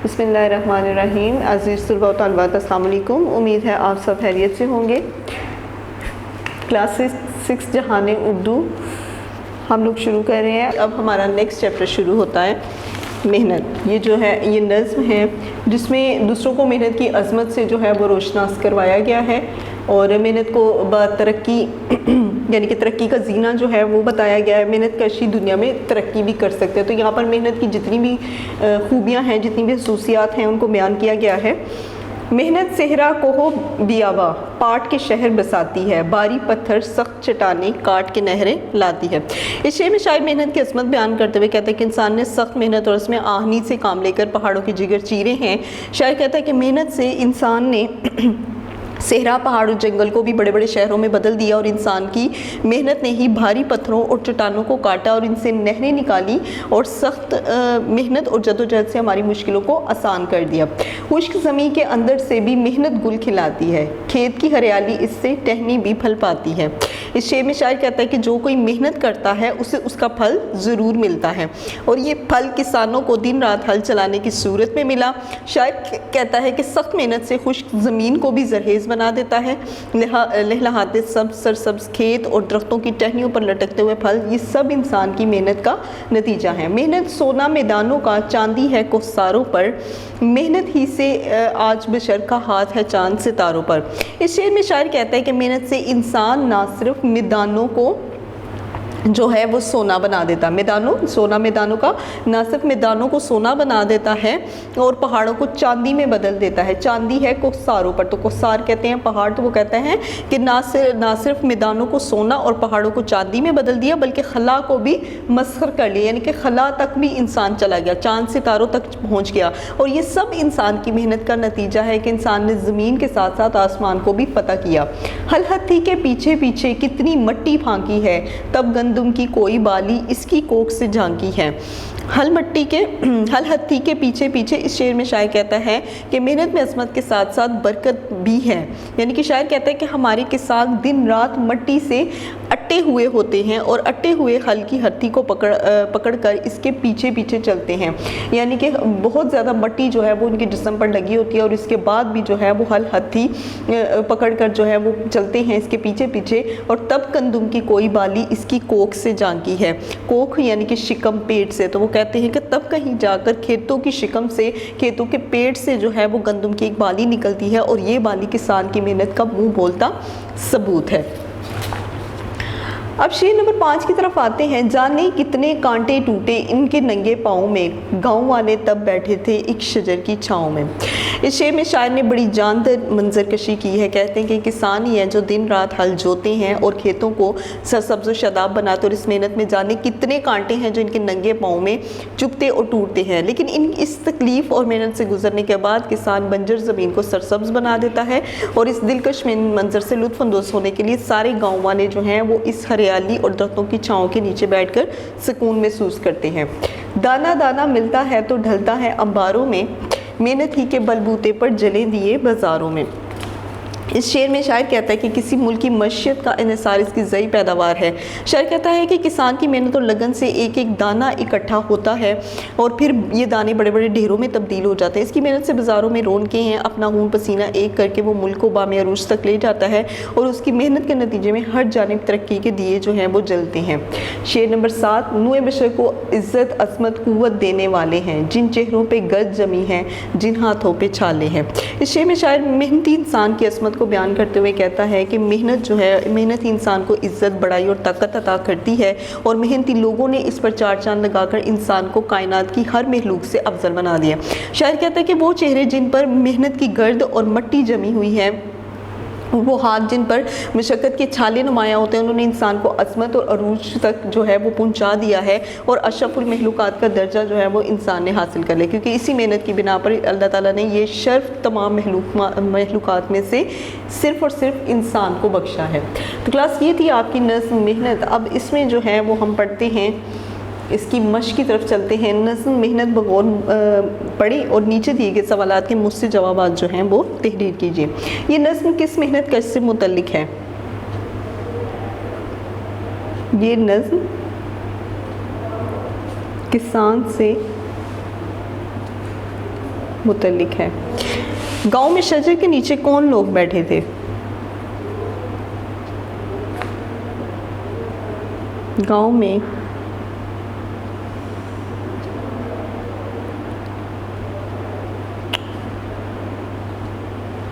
बिस्मिल्लाहिर्रहमानिर्रहीम। अज़ीज़ तलबा व तलबात, अस्सलाम वालेकुम। उम्मीद है आप सब खैरियत से होंगे। क्लास 6 जहाने उर्दू हम लोग शुरू कर रहे हैं। अब हमारा नेक्स्ट चैप्टर शुरू होता है, मेहनत। ये जो है ये नज़्म है जिसमें दूसरों को मेहनत की अज़मत से जो है वो रोशनास करवाया गया है और मेहनत को तरक्की यानी कि तरक्की का जीना जो है वो बताया गया है। मेहनत कशी दुनिया में तरक्की भी कर सकते हैं। तो यहाँ पर मेहनत की जितनी भी खूबियाँ हैं, जितनी भी खसूसियात हैं, उनको बयान किया गया है। मेहनत सेहरा कोहो बियावा पाट के शहर बसाती है, बारी पत्थर सख्त चट्टाने काट के नहरें लाती है। इस शेर में शायर मेहनत की अज़मत बयान करते हुए कहते हैं कि इंसान ने सख्त मेहनत और उसमें आहनी से काम लेकर पहाड़ों के जिगर चीरे हैं। शायर कहता है कि मेहनत से इंसान ने सेहरा पहाड़ और जंगल को भी बड़े बड़े शहरों में बदल दिया और इंसान की मेहनत ने ही भारी पत्थरों और चट्टानों को काटा और इनसे नहरें निकाली और सख्त मेहनत और जद्दोजहद से हमारी मुश्किलों को आसान कर दिया। खुश्क ज़मीन के अंदर से भी मेहनत गुल खिलाती है, खेत की हरियाली इससे टहनी भी फल पाती है। इस शेर में शायर कहता है कि जो कोई मेहनत करता है उसे उसका फल ज़रूर मिलता है और ये फल किसानों को दिन रात हल चलाने की सूरत में मिला। शायर कहता है कि सख्त मेहनत से खुश्क ज़मीन को भी जरखेज़ बना देता है। लहलहाते सब सरसब्ज खेत और दरख्तों की टहनियों पर लटकते हुए फल, ये सब इंसान की मेहनत का नतीजा है। मेहनत सोना मैदानों का, चांदी है कोसारों पर, मेहनत ही से आज बशर का हाथ है चांद सितारों पर। इस शेर में शायर कहता है कि मेहनत से इंसान ना सिर्फ मैदानों को जो है वो सोना बना देता है, मैदानों का ना सिर्फ मैदानों को सोना बना देता है और पहाड़ों को चांदी में बदल देता है। चांदी है कोसारों पर, तो कोसार कहते हैं पहाड़, तो वो कहते हैं कि ना सिर्फ मैदानों को सोना और पहाड़ों को चांदी में बदल दिया बल्कि खला को भी मस्खर कर लिया, यानी कि खला तक भी इंसान चला गया, चांद सितारों तक पहुँच गया। और ये सब इंसान की मेहनत का नतीजा है कि इंसान ने ज़मीन के साथ साथ आसमान को भी फतह किया। हल हत्थी के पीछे पीछे कितनी मट्टी फांकी है, तब गंदुम की कोई बाली इसकी कोख से झांकी है। हल हत्थी के पीछे पीछे, इस शेर में शायर कहता है कि मेहनत में अज़मत के साथ साथ बरकत भी है। यानी कि शायर कहता है कि हमारे किसान दिन रात मट्टी से अट्टे हुए होते हैं और अट्टे हुए हल की हत्थी को पकड़ कर इसके पीछे पीछे चलते हैं। यानी कि बहुत ज़्यादा मट्टी जो है वो उनके जिस्म पर लगी होती है और इसके बाद भी जो है वो हल हत्थी पकड़ कर जो है वो चलते हैं इसके पीछे पीछे। और तब कंदुम की कोई बाली इसकी कोख से झांकी है। कोख यानी कि शिकम, पेट से। तो वो कहते हैं कि तब कहीं जाकर खेतों की शिकम से, खेतों के पेट से जो है वो गंदम की एक बाली निकलती है और ये बाली किसान की मेहनत का मुंह बोलता सबूत है। अब शेर नंबर 5 की तरफ आते हैं। जाने कितने कांटे टूटे इनके नंगे पाँव में, गाँव वाले तब बैठे थे एक शजर की छाँव में। इस शेर में शायर ने बड़ी जानदार मंजर कशी की है। कहते हैं कि किसान ही है जो दिन रात हल जोते हैं और खेतों को सरसब्ज़ व शादाब बनाते, और इस मेहनत में जाने कितने कांटे हैं जो इनके नंगे पाँव में चुभते और टूटते हैं। लेकिन इस तकलीफ़ और मेहनत से गुजरने के बाद किसान बंजर ज़मीन को सरसब्ज़ बना देता है और इस दिलकश मंजर से लुत्फ़अंदोज़ होने के लिए सारे गाँव वाले जो हैं वो इस हरियाली और दरख्तों की छाँव के नीचे बैठकर सुकून महसूस करते हैं। दाना दाना मिलता है तो ढलता है अंबारों में, मेहनत ही के बलबूते पर जले दिए बाज़ारों में। इस शेर में शायर कहता है कि किसी मुल्क की मईशत का इन्हिसार इसकी ज़ई पैदावार है। शायर कहता है कि किसान की मेहनत और लगन से एक एक दाना इकट्ठा होता है और फिर ये दाने बड़े बड़े ढेरों में तब्दील हो जाते हैं। इसकी मेहनत से बाज़ारों में रौनकें हैं, अपना खून पसीना एक करके वो मुल्क को बामे अरूज तक ले जाता है और उसकी मेहनत के नतीजे में हर जानिब तरक्की के दिए जो हैं वो जलते हैं। शेर नंबर 7। नूए बशर को इज़्ज़त अज़मत कुव्वत देने वाले हैं, जिन चेहरों पर गज जमी है, जिन हाथों पर छाले हैं। इस शेर में शायर मेहनती इंसान की अज़मत को बयान करते हुए कहता है कि मेहनत जो है, मेहनत इंसान को इज्जत, बड़ाई और ताकत अता करती है और मेहनती लोगों ने इस पर चार चांद लगाकर इंसान को कायनात की हर महलूक से अफजल बना दिया। शायर कहता है कि वो चेहरे जिन पर मेहनत की गर्द और मट्टी जमी हुई है, वो हाथ जिन पर मशक्क़त के छाले नुमाया होते हैं, उन्होंने इंसान को अज़मत और अरूज तक जो है वो पहुंचा दिया है और अशरफुल महलूकात का दर्जा जो है वो इंसान ने हासिल कर लिया, क्योंकि इसी मेहनत की बिना पर अल्लाह ताला ने ये शर्फ तमाम महलूकात में से सिर्फ़ और सिर्फ इंसान को बख्शा है। तो क्लास ये थी आपकी नज़्म मेहनत। अब इसमें जो है वो हम पढ़ते हैं, इसकी मश्क की तरफ चलते हैं। नज़्म मेहनत बगौर पढ़ें और नीचे दिए गए सवालात के मुझसे जवाबात जो हैं वो तहरीर कीजिए। ये नज़्म किस मेहनत कश से मुतल्लिक है? ये नज़्म किसान से मुतल्लिक है। गांव में शजर के नीचे कौन लोग बैठे थे? गांव में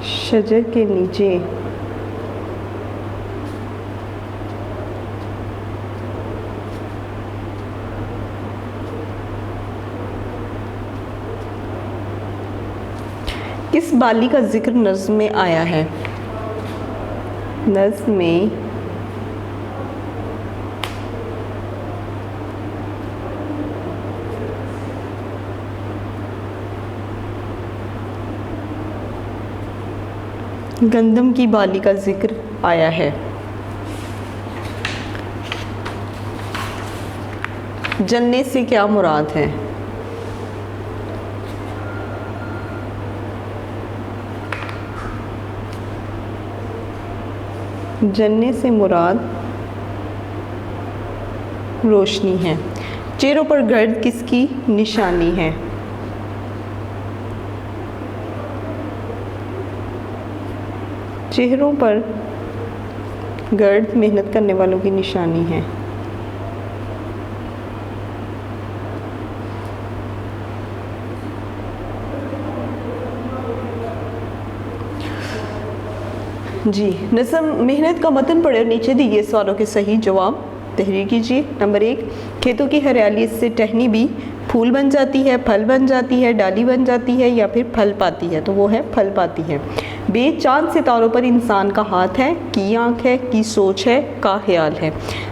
शजर के नीचे किस बाली का जिक्र नज़्म में आया है? नज़्म में गंदम की बाली का जिक्र आया है। जन्ने से क्या मुराद है? जन्ने से मुराद रोशनी है। चेहरों पर गर्द किसकी निशानी है? चेहरों पर गर्द मेहनत करने वालों की निशानी है। जी, नज़्म मेहनत का मतन पढ़े और नीचे दिए गए सवालों के सही जवाब तहरीर कीजिए। नंबर 1, खेतों की हरियाली से टहनी भी फूल बन जाती है, फल बन जाती है, डाली बन जाती है या फिर फल पाती है? तो वो है फल पाती है। बे, चांद सितारों पर इंसान का हाथ है, की आँख है, की सोच है, का ख्याल है?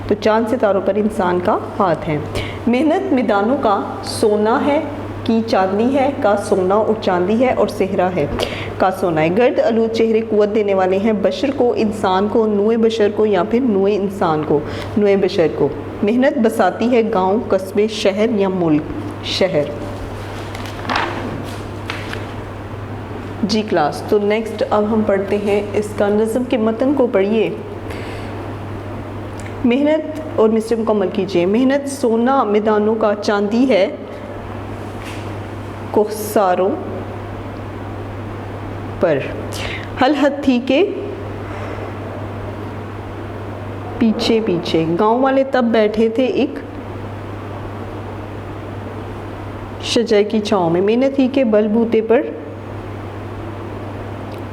तो चांद सितारों पर इंसान का हाथ है। मेहनत मैदानों का सोना है, की चांदनी है, का सोना और चांदी है और सेहरा है, का सोना है। गर्द आलूद चेहरे कुव्वत देने वाले हैं, बशर को, इंसान को, नुए बशर को या फिर नुए इंसान को? नुए बशर को। मेहनत बसाती है गांव, कस्बे, शहर या मुल्क? शहर। जी क्लास, तो नेक्स्ट अब हम पढ़ते हैं इसका नज़्म के मतन को पढ़िए। मेहनत और मिसरे मुकम्मल कीजिए। मेहनत सोना मैदानों का चांदी है, कोहसारों पर। हल हथी के पीछे पीछे। गांव वाले तब बैठे थे एक शजर की छाँव में। मेहनत ही के बलबूते पर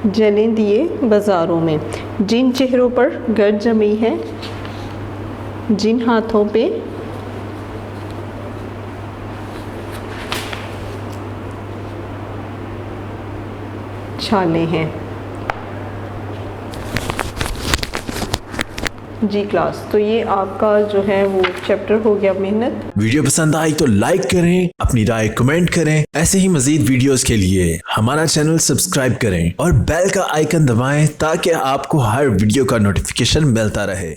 जलें दिए बाज़ारों में। जिन चेहरों पर गर्द जमी है, जिन हाथों पे छाले हैं। जी क्लास, तो ये आपका जो है वो चैप्टर हो गया मेहनत। वीडियो पसंद आई तो लाइक करें, अपनी राय कमेंट करें। ऐसे ही मजीद वीडियोस के लिए हमारा चैनल सब्सक्राइब करें और बेल का आइकन दबाएं ताकि आपको हर वीडियो का नोटिफिकेशन मिलता रहे।